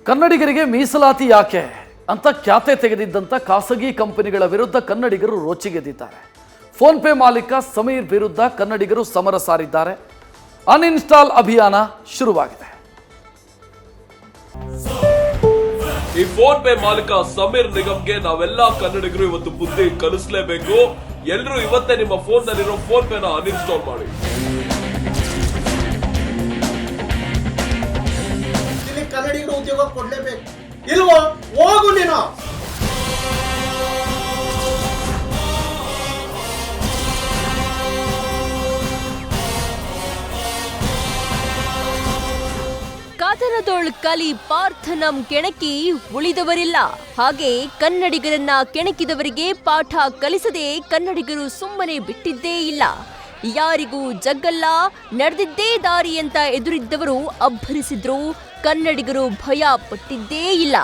ಕನ್ನಡಿಗರಿಗೆ ಮೀಸಲಾತಿ ಯಾಕೆ ಅಂತ ಖ್ಯಾತೆ ತೆಗೆದಿದ್ದಂಥ ಖಾಸಗಿ ಕಂಪನಿಗಳ ವಿರುದ್ಧ ಕನ್ನಡಿಗರು ರೋಚಿಗೆದ್ದಿದ್ದಾರೆ. ಫೋನ್ ಪೇ ಮಾಲೀಕ ಸಮೀರ್ ವಿರುದ್ಧ ಕನ್ನಡಿಗರು ಸಮರ ಸಾರಿದ್ದಾರೆ. ಅನ್ಇನ್ಸ್ಟಾಲ್ ಅಭಿಯಾನ ಶುರುವಾಗಿದೆ. ಈ ಫೋನ್ ಪೇ ಮಾಲೀಕ ಸಮೀರ್ ನಿಗಮ್ಗೆ ನಾವೆಲ್ಲ ಕನ್ನಡಿಗರು ಇವತ್ತು ಬುದ್ಧಿ ಕಲಿಸಲೇಬೇಕು. ಎಲ್ಲರೂ ಇವತ್ತೇ ನಿಮ್ಮ ಫೋನ್ ನಲ್ಲಿರೋ ಫೋನ್ ಪೇನ ಅನ್ಇನ್ಸ್ಟಾಲ್ ಮಾಡಿ. ಕನ್ನಡಿಗರು ಉದ್ಯೋಗ ಕೊಡ್ಲೇಬೇಕು, ಇಲ್ವೋ ಹೋಗು ನೀನು. ಕಾತರದೊಳ್ ಕಲಿ ಪಾರ್ಥನಂ ಕೆಣಕಿ ಉಳಿದವರಿಲ್ಲ. ಹಾಗೆ ಕನ್ನಡಿಗರನ್ನ ಕೆಣಕಿದವರಿಗೆ ಪಾಠ ಕಲಿಸದೆ ಕನ್ನಡಿಗರು ಸುಮ್ಮನೆ ಬಿಟ್ಟಿದ್ದೇ ಇಲ್ಲ. ಯಾರಿಗೂ ಜಗ್ಗಲ್ಲ, ನಡೆದಿದ್ದೇ ದಾರಿ ಅಂತ ಎದುರಿದ್ದವರು ಅಬ್ಬರಿಸಿದ್ರು. ಕನ್ನಡಿಗರು ಭಯ ಪಟ್ಟಿದ್ದೇ ಇಲ್ಲ.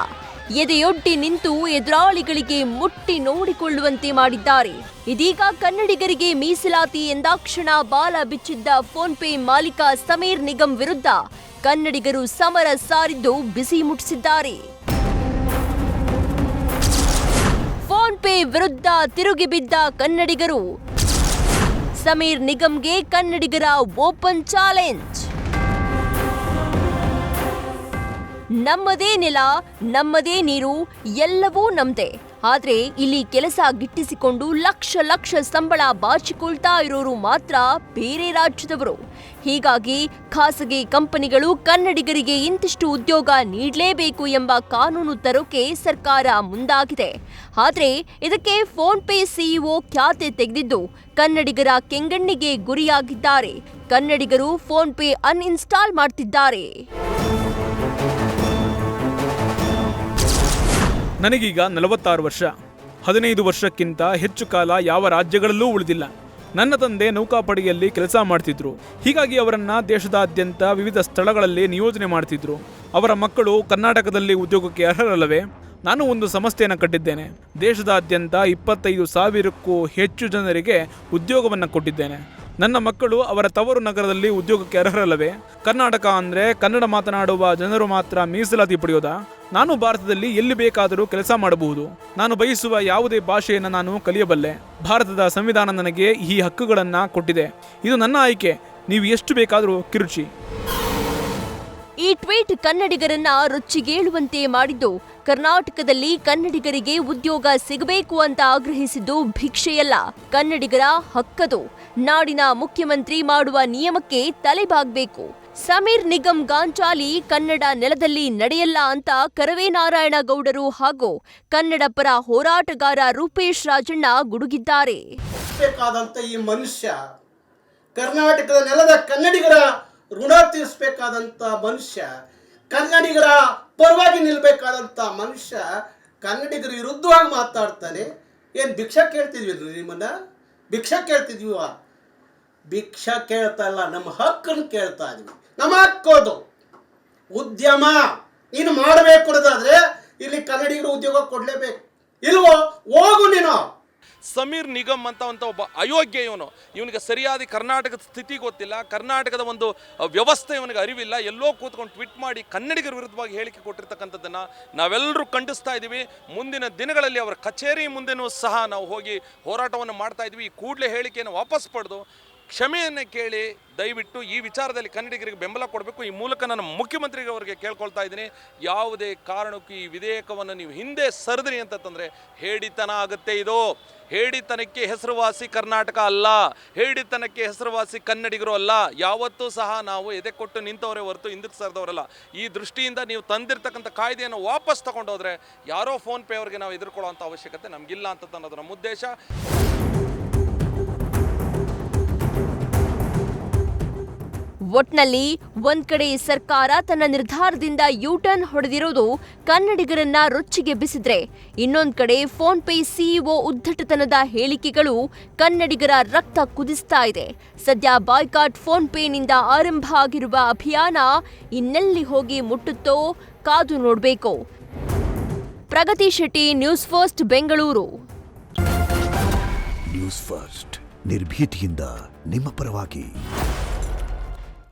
ಎದೆಯೊಡ್ಡಿ ನಿಂತು ಎದುರಾಳಿಗಳಿಗೆ ಮುಟ್ಟಿ ನೋಡಿಕೊಳ್ಳುವಂತೆ ಮಾಡಿದ್ದಾರೆ. ಇದೀಗ ಕನ್ನಡಿಗರಿಗೆ ಮೀಸಲಾತಿ ಎಂದಾಕ್ಷಣ ಬಾಲ ಬಿಚ್ಚಿದ್ದ ಫೋನ್ ಪೇ ಮಾಲೀಕ ಸಮೀರ್ ನಿಗಮ್ ವಿರುದ್ಧ ಕನ್ನಡಿಗರು ಸಮರ ಸಾರಿದ್ದು ಬಿಸಿ ಮುಟ್ಟಿಸಿದ್ದಾರೆ. ಫೋನ್ ಪೇ ವಿರುದ್ಧ ತಿರುಗಿ ಬಿದ್ದ ಕನ್ನಡಿಗರು. ಸಮೀರ್ ನಿಗಮ್ಗೆ ಕನ್ನಡಿಗರ ಓಪನ್ ಚಾಲೆಂಜ್. ನಮ್ಮದೇ ನೆಲ, ನಮ್ಮದೇ ನೀರು, ಎಲ್ಲವೂ ನಮ್ದೇ. ಆದ್ರೆ ಇಲ್ಲಿ ಕೆಲಸ ಗಿಟ್ಟಿಸಿಕೊಂಡು ಲಕ್ಷ ಸಂಬಳ ಬಾಚಿಕೊಳ್ತಾ ಇರೋರು ಮಾತ್ರ ಬೇರೆ ರಾಜ್ಯದವರು. ಹೀಗಾಗಿ ಖಾಸಗಿ ಕಂಪನಿಗಳು ಕನ್ನಡಿಗರಿಗೆ ಇಂತಿಷ್ಟು ಉದ್ಯೋಗ ನೀಡಲೇಬೇಕು ಎಂಬ ಕಾನೂನು ತರೋಕೆ ಸರ್ಕಾರ ಮುಂದಾಗಿದೆ. ಆದ್ರೆ ಇದಕ್ಕೆ ಫೋನ್ ಪೇ ಸಿಇಒ ಖ್ಯಾತೆ ತೆಗೆದಿದ್ದು ಕನ್ನಡಿಗರ ಕೆಂಗಣ್ಣಿಗೆ ಗುರಿಯಾಗಿದ್ದಾರೆ. ಕನ್ನಡಿಗರು ಫೋನ್ ಪೇ ಅನ್ಇನ್ಸ್ಟಾಲ್ ಮಾಡ್ತಿದ್ದಾರೆ. ನನಗೀಗ 46 ವರ್ಷ. 15 ವರ್ಷಕ್ಕಿಂತ ಹೆಚ್ಚು ಕಾಲ ಯಾವ ರಾಜ್ಯಗಳಲ್ಲೂ ಉಳಿದಿಲ್ಲ. ನನ್ನ ತಂದೆ ನೌಕಾಪಡೆಯಲ್ಲಿ ಕೆಲಸ ಮಾಡ್ತಿದ್ರು. ಹೀಗಾಗಿ ಅವರನ್ನ ದೇಶದಾದ್ಯಂತ ವಿವಿಧ ಸ್ಥಳಗಳಲ್ಲಿ ನಿಯೋಜನೆ ಮಾಡ್ತಿದ್ರು. ಅವರ ಮಕ್ಕಳು ಕರ್ನಾಟಕದಲ್ಲಿ ಉದ್ಯೋಗಕ್ಕೆ ಅರ್ಹರಲ್ಲವೇ? ನಾನು ಒಂದು ಸಂಸ್ಥೆಯನ್ನು ಕಟ್ಟಿದ್ದೇನೆ. ದೇಶದಾದ್ಯಂತ 25,000ಕ್ಕೂ ಹೆಚ್ಚು ಜನರಿಗೆ ಉದ್ಯೋಗವನ್ನು ಕೊಟ್ಟಿದ್ದೇನೆ. ನನ್ನ ಮಕ್ಕಳು ಅವರ ತವರು ನಗರದಲ್ಲಿ ಉದ್ಯೋಗಕ್ಕೆ ಅರ್ಹರಲ್ಲವೇ? ಕರ್ನಾಟಕ ಅಂದರೆ ಕನ್ನಡ ಮಾತನಾಡುವ ಜನರು ಮಾತ್ರ ಮೀಸಲಾತಿ ಪಡೆಯೋದಾ? ನಾನು ಭಾರತದಲ್ಲಿ ಎಲ್ಲಿ ಬೇಕಾದರೂ ಕೆಲಸ ಮಾಡಬಹುದು. ನಾನು ಬಯಸುವ ಯಾವುದೇ ಭಾಷೆಯನ್ನು ನಾನು ಕಲಿಯಬಲ್ಲೆ. ಭಾರತದ ಸಂವಿಧಾನ ನನಗೆ ಈ ಹಕ್ಕುಗಳನ್ನು ಕೊಟ್ಟಿದೆ. ಇದು ನನ್ನ ಆಯ್ಕೆ. ನೀವು ಎಷ್ಟು ಬೇಕಾದರೂ ಕಿರುಚಿ. ಈ ಟ್ವೀಟ್ ಕನ್ನಡಿಗರನ್ನ ರೊಚ್ಚಿಗೇಳುವಂತೆ ಮಾಡಿದ್ದು. ಕರ್ನಾಟಕದಲ್ಲಿ ಕನ್ನಡಿಗರಿಗೆ ಉದ್ಯೋಗ ಸಿಗಬೇಕು ಅಂತ ಆಗ್ರಹಿಸಿದ್ದು ಭಿಕ್ಷೆಯಲ್ಲ, ಕನ್ನಡಿಗರ ಹಕ್ಕದು. ನಾಡಿನ ಮುಖ್ಯಮಂತ್ರಿ ಮಾಡುವ ನಿಯಮಕ್ಕೆ ತಲೆಬಾಗಬೇಕು. ಸಮೀರ್ ನಿಗಮ್ ಗಾಂಚಾಲಿ ಕನ್ನಡ ನೆಲದಲ್ಲಿ ನಡೆಯಲ್ಲ ಅಂತ ಕರವೇ ನಾರಾಯಣಗೌಡರು ಹಾಗೂ ಕನ್ನಡ ಪರ ಹೋರಾಟಗಾರ ರೂಪೇಶ್ ರಾಜಣ್ಣ ಗುಡುಗಿದ್ದಾರೆ. ಈ ಮನುಷ್ಯ ಕರ್ನಾಟಕದ ನೆಲದ ಕನ್ನಡಿಗರ ಋಣ ತೀರಿಸಬೇಕಾದಂತ ಮನುಷ್ಯ, ಕನ್ನಡಿಗರ ಪರವಾಗಿ ನಿಲ್ಬೇಕಾದಂತ ಮನುಷ್ಯ ಕನ್ನಡಿಗರ ವಿರುದ್ಧವಾಗಿ ಮಾತಾಡ್ತಾನೆ. ಏನ್ ಭಿಕ್ಷಾ ಕೇಳ್ತಿದ್ವಿ? ನಿಮ್ಮನ್ನ ಭಿಕ್ಷಾ ಕೇಳ್ತಿದ್ವಿ? ಭಿಕ್ಷಾ ಕೇಳ್ತಾ ಇಲ್ಲ, ನಮ್ಮ ಹಕ್ಕನ್ನು ಕೇಳ್ತಾ ಇದ್ವಿ. ನಮ್ಮ ಹಕ್ಕೋದು ಉದ್ಯಮ ನೀನು ಮಾಡಬೇಕು ಅನ್ನೋದಾದ್ರೆ ಇಲ್ಲಿ ಕನ್ನಡಿಗರು ಉದ್ಯೋಗ ಕೊಡ್ಲೇಬೇಕು, ಇಲ್ವೋ ಹೋಗು ನೀನು. ಸಮೀರ್ ನಿಗಮ್ ಅಂತ ಒಬ್ಬ ಅಯೋಗ್ಯ. ಇವನಿಗೆ ಸರಿಯಾದ ಕರ್ನಾಟಕದ ಸ್ಥಿತಿ ಗೊತ್ತಿಲ್ಲ, ಕರ್ನಾಟಕದ ಒಂದು ವ್ಯವಸ್ಥೆ ಇವನಿಗೆ ಅರಿವಿಲ್ಲ. ಎಲ್ಲೋ ಕೂತ್ಕೊಂಡು ಟ್ವೀಟ್ ಮಾಡಿ ಕನ್ನಡಿಗರ ವಿರುದ್ಧವಾಗಿ ಹೇಳಿಕೆ ಕೊಟ್ಟಿರ್ತಕ್ಕಂಥದ್ದನ್ನು ನಾವೆಲ್ಲರೂ ಖಂಡಿಸ್ತಾ ಇದ್ದೀವಿ. ಮುಂದಿನ ದಿನಗಳಲ್ಲಿ ಅವರ ಕಚೇರಿ ಮುಂದೆನೂ ಸಹ ನಾವು ಹೋಗಿ ಹೋರಾಟವನ್ನು ಮಾಡ್ತಾ ಇದ್ವಿ. ಈ ಕೂಡಲೇ ಹೇಳಿಕೆಯನ್ನು ವಾಪಸ್ ಪಡೆದು ಕ್ಷಮೆಯನ್ನು ಕೇಳಿ ದಯವಿಟ್ಟು ಈ ವಿಚಾರದಲ್ಲಿ ಕನ್ನಡಿಗರಿಗೆ ಬೆಂಬಲ ಕೊಡಬೇಕು. ಈ ಮೂಲಕ ನಾನು ಮುಖ್ಯಮಂತ್ರಿಯವರಿಗೆ ಕೇಳ್ಕೊಳ್ತಾ ಇದ್ದೀನಿ, ಯಾವುದೇ ಕಾರಣಕ್ಕೂ ಈ ವಿಧೇಯಕವನ್ನು ನೀವು ಹಿಂದೆ ಸರಿದ್ರಿ ಅಂತಂದರೆ ಹೇಡಿತನ ಆಗುತ್ತೆ. ಇದು ಹೇಡಿತನಕ್ಕೆ ಹೆಸರುವಾಸಿ ಕರ್ನಾಟಕ ಅಲ್ಲ, ಹೇಡಿತನಕ್ಕೆ ಹೆಸರುವಾಸಿ ಕನ್ನಡಿಗರು ಅಲ್ಲ. ಯಾವತ್ತೂ ಸಹ ನಾವು ಎದೆ ಕೊಟ್ಟು ನಿಂತವರೇ ಹೊರತು ಹಿಂದಕ್ಕೆ ಸರಿದವರಲ್ಲ. ಈ ದೃಷ್ಟಿಯಿಂದ ನೀವು ತಂದಿರ್ತಕ್ಕಂಥ ಕಾಯ್ದೆಯನ್ನು ವಾಪಸ್ ತಗೊಂಡೋದ್ರೆ ಯಾರೋ ಫೋನ್ ಪೇ ಅವರಿಗೆ ನಾವು ಎದುರ್ಕೊಳ್ಳೋವಂಥ ಅವಶ್ಯಕತೆ ನಮಗಿಲ್ಲ ಅಂತ ಅನ್ನೋದು ನಮ್ಮ ಉದ್ದೇಶ. ಒಟ್ನಲ್ಲಿ ಒಂದ್ ಕಡೆ ಸರ್ಕಾರ ತನ್ನ ನಿರ್ಧಾರದಿಂದ ಯೂಟರ್ನ್ ಹೊಡೆದಿರೋದು ಕನ್ನಡಿಗರನ್ನ ರೊಚ್ಚಿಗೆಬ್ಬಿಸಿದ್ರೆ, ಇನ್ನೊಂದ್ ಕಡೆ ಫೋನ್ ಪೇ ಸಿಇಒ ಉದ್ದಟತನದ ಹೇಳಿಕೆಗಳು ಕನ್ನಡಿಗರ ರಕ್ತ ಕುದಿಸ್ತಾ ಇದೆ. ಸದ್ಯ ಬಾಯ್ಕಾಟ್ ಫೋನ್ ಪೇನಿಂದ ಆರಂಭ ಆಗಿರುವ ಅಭಿಯಾನ ಇನ್ನೆಲ್ಲಿ ಹೋಗಿ ಮುಟ್ಟುತ್ತೋ ಕಾದು ನೋಡಬೇಕು. Pragati Shetty, news first, Bengaluru. News first ನಿರ್ಭೀತಿಯಿಂದ ನಿಮ್ಮ ಪರವಾಗಿ.